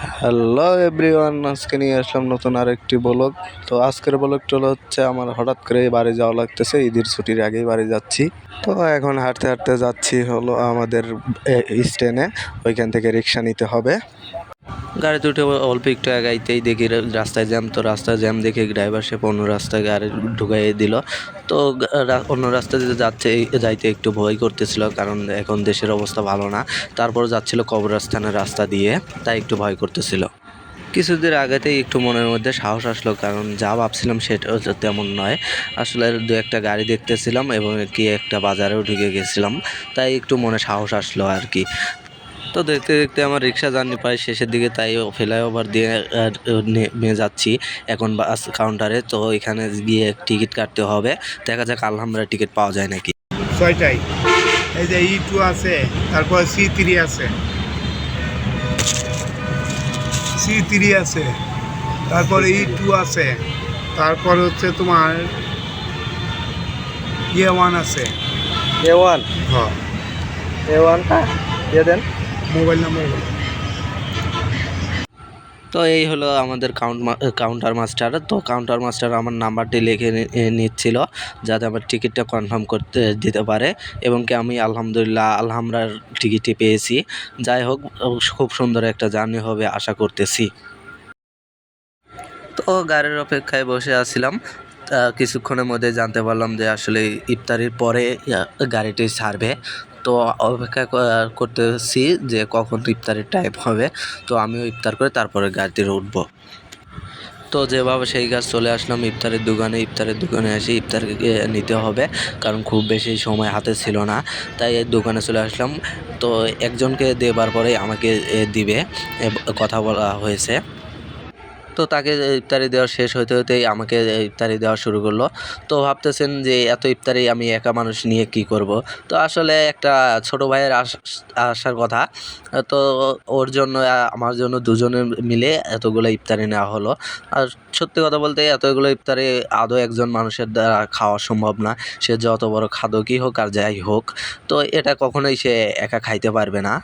Hello everyone, আজকে নিয়ে আসলাম নতুন আরেকটি ব্লগ। তো আজকের ব্লগটা হচ্ছে আমার হঠাৎ করে বাড়ি যাওয়া লাগতেছে, ঈদের ছুটির আগেই বাড়ি যাচ্ছি। তো এখন হাঁটতে হাঁটতে যাচ্ছি হলো আমাদের স্ট্যান্ডে, ওইখান থেকে রিক্সা নিতে হবে। গাড়িতে উঠে অল্প একটু আগাইতেই দেখি রাস্তায় জ্যাম। তো রাস্তায় জ্যাম দেখে ড্রাইভার সে অন্য রাস্তায় গাড়ি ঢুকাইয়ে দিল। তো অন্য রাস্তায় যাইতে একটু ভয় করতেছিল, কারণ এখন দেশের অবস্থা ভালো না। তারপর যাচ্ছিল কবরস্থানের রাস্তা দিয়ে, তাই একটু ভয় করতেছিল। কিছুদিন আগেতেই একটু মনের মধ্যে সাহস আসলো, কারণ যা ভাবছিলাম সেটা তেমন নয়। আসলে দু একটা গাড়ি দেখতেছিলাম এবং কি একটা বাজারেও ঢুকে গেছিলাম, তাই একটু মনে সাহস আসলো আর কি। তো দেখতে দেখতে আমার রিক্সা জার্নি প্রায় শেষের দিকে, তাই ফ্লাইওভার দিয়ে নেমে যাচ্ছি এখন বাস কাউন্টারে। তো এখানে গিয়ে টিকিট কাটতে হবে, দেখা যাক আলহামরা টিকিট পাওয়া যায় নাকি। ছয়টাই এই যে E2 আছে, তারপর C3 আছে, তারপর E2 আছে, তারপর হচ্ছে তোমার A1 আছে। A1 হ্যাঁ, A1টা দিয়ে দেন। Mobile number. তো এই হলো আমাদের কাউন্টার মাস্টার। তো কাউন্টার মাস্টার আমার নাম্বারটি লিখে নিচ্ছিল, যাতে আমার টিকিটটা কনফার্ম করতে দিতে পারে, এবং কি আমি আলহামদুলিল্লাহ আলহামরার টিকিটটি পেয়েছি। যাই হোক, খুব সুন্দর একটা জার্নি হবে আশা করতেছি। তো গাড়ির অপেক্ষায় বসে আছিলাম, কিছুক্ষণের মধ্যে জানতে পারলাম যে আসলে ইফতারির পরে গাড়িটি ছাড়বে। তো অপেক্ষা করতেছি যে কখন ইফতারের টাইম হবে। তো আমিও ইফতার করে তারপরে গাড়িতে উঠবো। তো যেভাবে সেই কাজ চলে আসলাম ইফতারের দোকানে এসে ইফতার নিতে হবে, কারণ খুব বেশি সময় হাতে ছিল না, তাই এই দোকানে চলে আসলাম। তো একজনকে দেবার পরেই আমাকে দিবে কথা বলা হয়েছে। তো তাকে ইফতারি দেওয়া শেষ হতে হতেই আমাকে ইফতারি দেওয়া শুরু করলো। তো ভাবতেছেন যে এত ইফতারি আমি একা মানুষ নিয়ে কি করব। তো আসলে একটা ছোট ভাইয়ের আসার কথা। তো ওর জন্য আমার জন্য দুজনে মিলে এতগুলো ইফতারি নেওয়া হলো। আর সত্যি কথা বলতে এতগুলো ইফতারি আদৌ একজন মানুষের দ্বারা খাওয়া সম্ভব না, সে যত বড় খাদকই হোক আর যাই হোক। তো এটা কখনোই সে একা খাইতে পারবে না।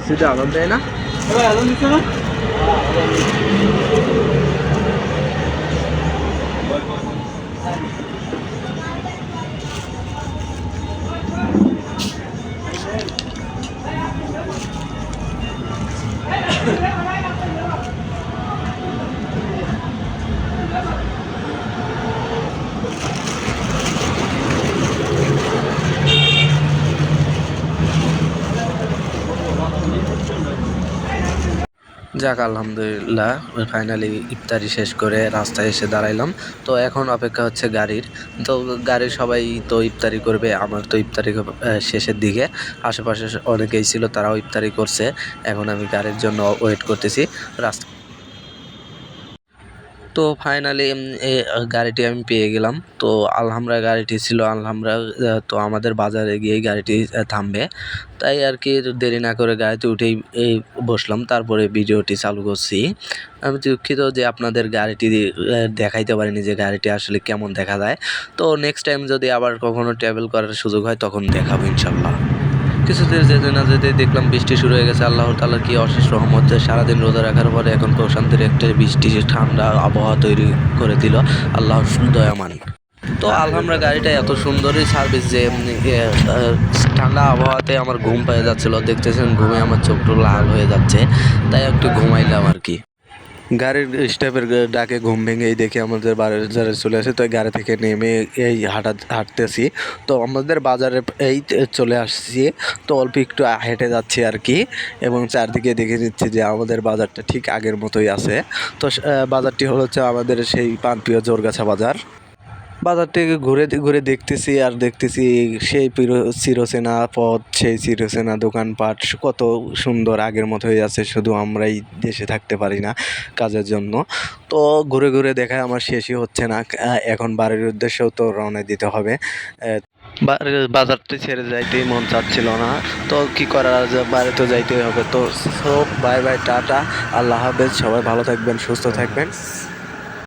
সেটা আনন্দ দেয় না। যাক আলহামদুলিল্লাহ, ফাইনালি ইফতারি শেষ করে রাস্তায় এসে দাঁড়াইলাম। তো এখন অপেক্ষা হচ্ছে গাড়ির। তো গাড়ির সবাই তো ইফতারি করবে, আমার তো ইফতারি শেষের দিকে। আশেপাশে অনেকেই ছিল, তারাও ইফতারি করছে। এখন আমি গাড়ির জন্য ওয়েট করতেছি রাস্তা। তো ফাইনালি গাড়িটি আমি পেয়ে গেলাম। তো আলহামরা গাড়িটি ছিল আলহামরা। তো আমাদের বাজারে গিয়েই গাড়িটি থামবে, তাই আর কি দেরি না করে গাড়িতে উঠেই বসলাম। তারপরে ভিডিওটি চালু করছি। আমি দুঃখিত যে আপনাদের গাড়িটি দেখাইতে পারিনি যে গাড়িটি আসলে কেমন দেখা যায়। তো নেক্সট টাইম যদি আবার কখনো ট্রাভেল করার সুযোগ হয় তখন দেখাবো ইনশাল্লাহ। কিছুদিন যেতে না যেতে দেখলাম বৃষ্টি শুরু হয়ে গেছে। আল্লাহ তাআলার কি অশেষ রহমত যে সারাদিন রোজা রাখার পরে এখন প্রশান্তির একটা বৃষ্টি ঠান্ডা আবহাওয়া তৈরি করে দিল। আল্লাহ দয়ামান। তো আলহামরা গাড়িটা এত সুন্দরই সার্ভিস যে ঠান্ডা আবহাওয়াতে আমার ঘুম পেয়ে যাচ্ছিল, দেখতেছেন ঘুমে আমার চোখটা লাল হয়ে যাচ্ছে, তাই একটু ঘুমাইলাম আর কি। গাড়ির স্টেপের ডাকে ঘুম ভেঙে এই দেখে আমাদের বাজারে চলে আসে। তো এই গাড়ি থেকে নেমে এই হাঁটতেছি। তো আমাদের বাজারে এই চলে আসছি। তো অল্প একটু হেঁটে যাচ্ছি আর কি, এবং চারদিকে দেখে নিচ্ছি যে আমাদের বাজারটা ঠিক আগের মতোই আছে। তো বাজারটি হচ্ছে আমাদের সেই প্রাণপ্রিয় জোরগাছা বাজার। বাজার থেকে ঘুরে ঘুরে দেখতেছি আর দেখতেছি সেই চিরচেনা পথ, সেই চিরচেনা দোকানপাট কত সুন্দর আগের মতো হয়ে আছে, শুধু আমরাই দেশে থাকতে পারি না কাজের জন্য। তো ঘুরে ঘুরে দেখায় আমার শেষই হচ্ছে না। এখন বাড়ির উদ্দেশ্যেও তো রওনা দিতে হবে। বাজারটি ছেড়ে যাইতেই মন চাচ্ছিল না। তো কি করা যায়, বাইরে তো যাইতেই হবে। তো সব বাই বাই, টাটা, আল্লাহ হাফেজ, সবাই ভালো থাকবেন, সুস্থ থাকবেন।